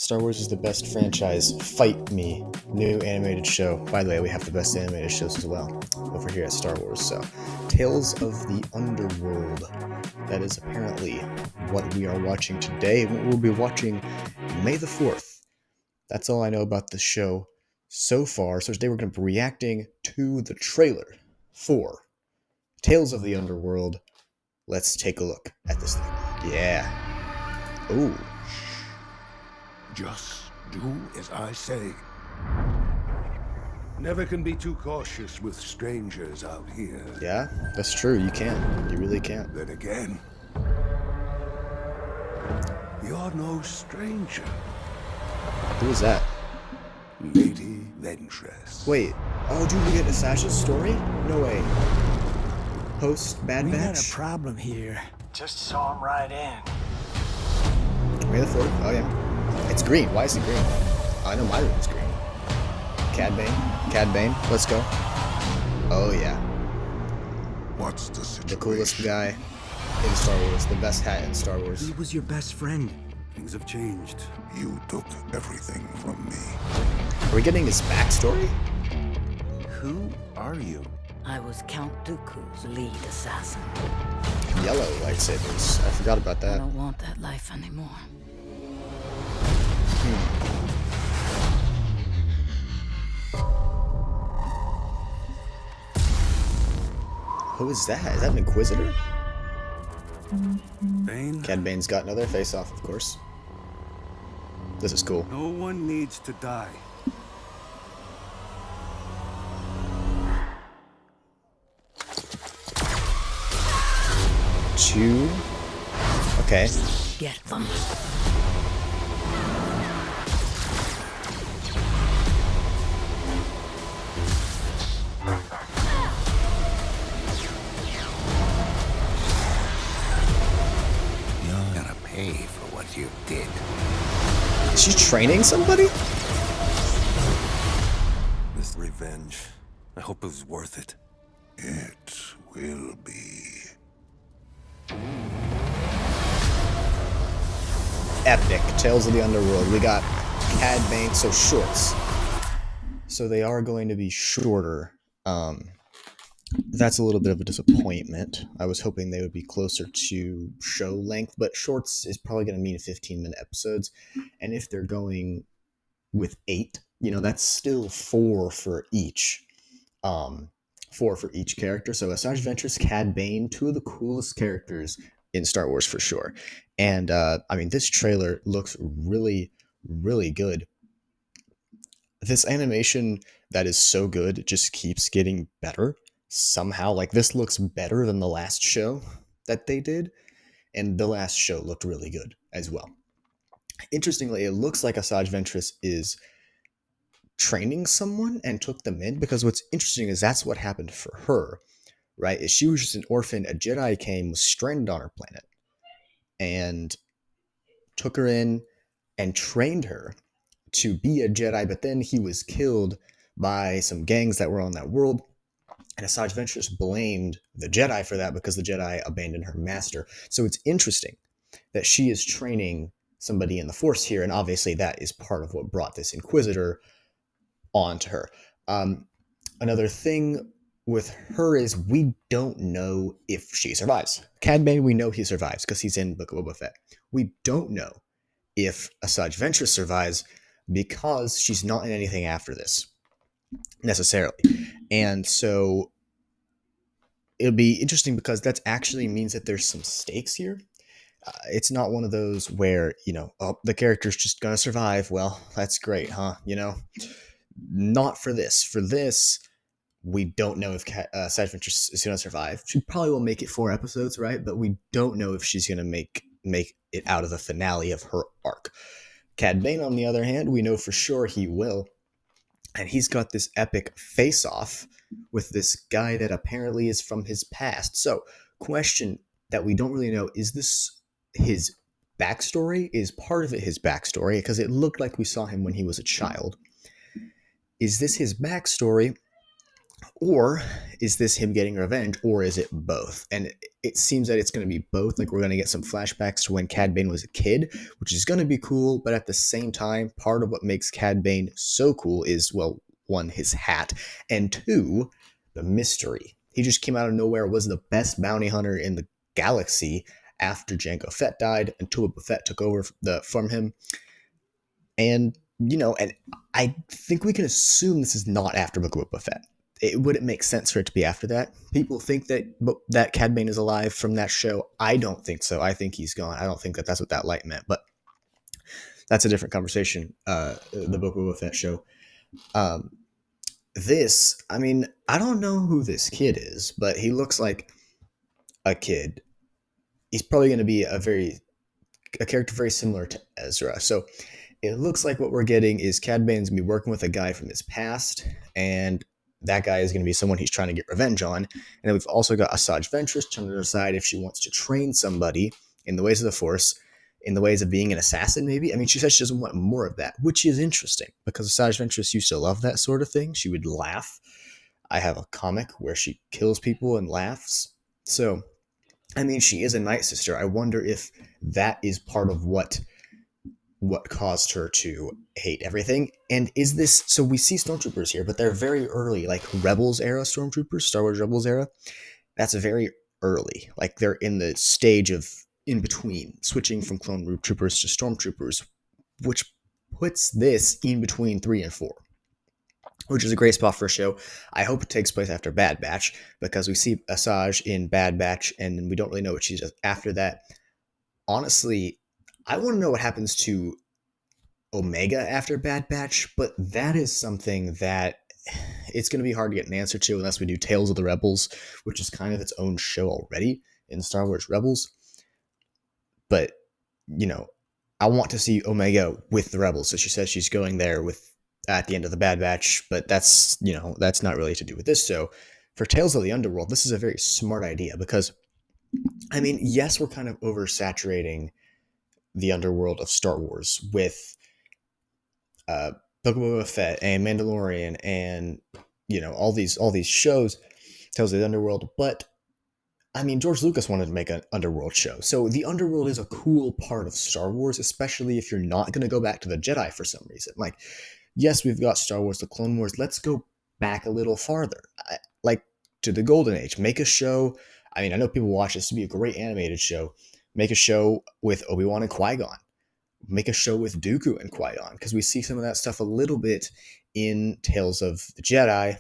Star Wars is the best franchise. Fight me. New animated show. By the way, we have the best animated shows as well over here at Star Wars. So, Tales of the Underworld. That is apparently what we are watching today. We'll be watching May the 4th. That's all I know about the show so far. So today we're going to be reacting to the trailer for Tales of the Underworld. Let's take a look at this thing. Yeah. Ooh. Just do as I say. Never can be too cautious with strangers out here. Yeah, that's true. You can. You really can. Then again, you're no stranger, Who is that? Lady Ventress. Wait. Oh, dude, we get Asajj's story? No way. Post Bad We got a Batch? problem here. Just saw him right in. May the 4th? Oh, yeah. It's green. Why is it green? I know my room's green. Cad Bane. Let's go. Oh, yeah. What's the situation? The coolest guy in Star Wars. The best hat in Star Wars. He was your best friend. Things have changed. You took everything from me. Are we getting his backstory? Who are you? I was Count Dooku's lead assassin. Yellow lightsabers. I forgot about I that. don't want that life anymore. Who is that? Is that an Inquisitor? Bane, Cad Bane's got another face-off, of course. This is cool. no one needs to die. Two. Okay. Get them. You're gonna pay for what you did. Is she training somebody? This revenge, I hope it was worth it. It will be. Epic. Tales of the Underworld. We got Cad Bane, so shorts. So they are going to be shorter. That's a little bit of a disappointment. I was hoping they would be closer to show length, but shorts is probably going to mean 15-minute episodes. And if they're going with 8, that's still 4 for each. 4 for each character. So Asajj Ventress, Cad Bane, 2 of the coolest characters in Star Wars for sure. And this trailer looks really, really good. This animation that is so good just keeps getting better somehow. Like, this looks better than the last show that they did, and the last show looked really good as well. Interestingly, it looks like Asajj Ventress is training someone and took them in, because what's interesting is that's what happened for her, right? Is she was just an orphan. A Jedi came, was stranded on her planet, and took her in and trained her to be a Jedi, but then he was killed by some gangs that were on that world, and Asajj Ventress blamed the Jedi for that because the Jedi abandoned her master. So it's interesting that she is training somebody in the Force here, and obviously that is part of what brought this Inquisitor onto her. Another thing with her is we don't know if she survives. Cad Bane, we know he survives because he's in Book of Boba Fett. We don't know if Asajj Ventress survives because she's not in anything after this necessarily. And so it'll be interesting because that actually means that there's some stakes here. It's not one of those where, oh, the character's just going to survive. Well, that's great, huh? Not for this. For this, we don't know if Asajj Ventress is going to survive. She probably will make it 4 episodes, right? But we don't know if she's going to make it out of the finale of her arc. Cad Bane, on the other hand, we know for sure he will. And he's got this epic face-off with this guy that apparently is from his past. So, question that we don't really know, is this his backstory? Is part of it his backstory? Because it looked like we saw him when he was a child. Is this his backstory? Or is this him getting revenge? Or is it both? And it seems that it's going to be both. Like we're going to get some flashbacks to when Cad Bane was a kid, which is going to be cool. But at the same time, part of what makes Cad Bane so cool is, well, one, his hat, and two, the mystery. He just came out of nowhere, was the best bounty hunter in the galaxy after Jango Fett died, and Boba Fett took over from him. And, and I think we can assume this is not after Book of Boba Fett. Would it make sense for it to be after that? People think that Cad Bane is alive from that show. I don't think so. I think he's gone. I don't think that that's what that light meant. But that's a different conversation. The Book of Boba Fett show. I mean, I don't know who this kid is, but he looks like a kid. He's probably going to be a character very similar to Ezra. So it looks like what we're getting is Cad Bane's going to be working with a guy from his past, and that guy is going to be someone he's trying to get revenge on. And then we've also got Asajj Ventress trying to decide if she wants to train somebody in the ways of the Force, in the ways of being an assassin, maybe. I mean, she says she doesn't want more of that, which is interesting because Asajj Ventress used to love that sort of thing. She would laugh. I have a comic where she kills people and laughs. So, I mean, she is a Night Sister. I wonder if that is part of what caused her to hate everything. And is this, so we see stormtroopers here, but they're very early, like Rebels era stormtroopers, Star Wars Rebels era. That's very early. Like they're in the stage of in between, switching from clone troopers to stormtroopers, which puts this in between 3 and 4, which is a great spot for a show. I hope it takes place after Bad Batch, because we see Asajj in Bad Batch and we don't really know what she does after that. Honestly, I want to know what happens to Omega after Bad Batch, but that is something that it's going to be hard to get an answer to unless we do Tales of the Rebels, which is kind of its own show already in Star Wars Rebels. But, I want to see Omega with the Rebels. So she says she's going there at the end of the Bad Batch, but that's not really to do with this. So for Tales of the Underworld, this is a very smart idea because, I mean, yes, we're kind of oversaturating the underworld of Star Wars with Book of Boba Fett and Mandalorian and all these shows, Tales of the Underworld. But I mean, George Lucas wanted to make an underworld show, so the underworld is a cool part of Star Wars, especially if you're not going to go back to the Jedi for some reason. Like, yes, we've got Star Wars: The Clone Wars. Let's go back a little farther, like to the Golden Age. Make a show. I mean, I know people watch this to be a great animated show. Make a show with Obi-Wan and Qui-Gon. Make a show with Dooku and Qui-Gon, because we see some of that stuff a little bit in Tales of the Jedi,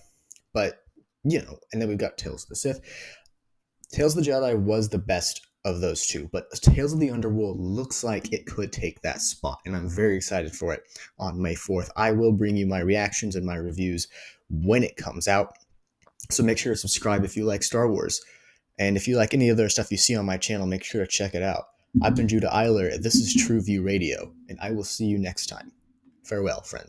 but and then we've got Tales of the Sith. Tales of the Jedi was the best of those two, but Tales of the Underworld looks like it could take that spot, and I'm very excited for it on May 4th. I will bring you my reactions and my reviews when it comes out, so make sure to subscribe if you like Star Wars, and if you like any other stuff you see on my channel, make sure to check it out. I've been Judah Eyler, this is True View Radio, and I will see you next time. Farewell, friends.